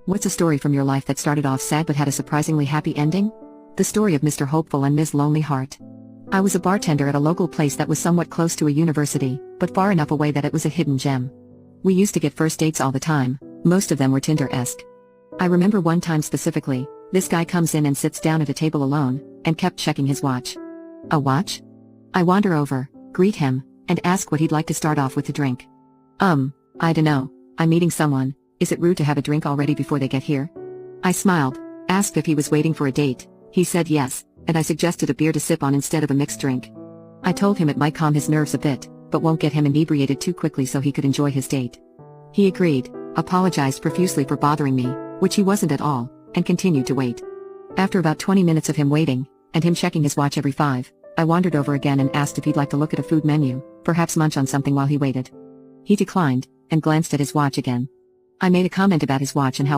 What's a story from your life that started off sad but had a surprisingly happy ending? The story of Mr. Hopeful and Ms. Lonely Heart. I was a bartender at a local place that was somewhat close to a university, but far enough away that it was a hidden gem. We used to get first dates all the time, most of them were Tinder-esque. I remember one time specifically, this guy comes in and sits down at a table alone, and kept checking his watch. A watch? I wander over, greet him, and ask what he'd like to start off with to drink. I dunno, I'm meeting someone, is it rude to have a drink already before they get here? I smiled, asked if he was waiting for a date, he said yes, and I suggested a beer to sip on instead of a mixed drink. I told him it might calm his nerves a bit, but won't get him inebriated too quickly so he could enjoy his date. He agreed, apologized profusely for bothering me, which he wasn't at all, and continued to wait. After about 20 minutes of him waiting, and him checking his watch every 5, I wandered over again and asked if he'd like to look at a food menu, perhaps munch on something while he waited. He declined, and glanced at his watch again. I made a comment about his watch and how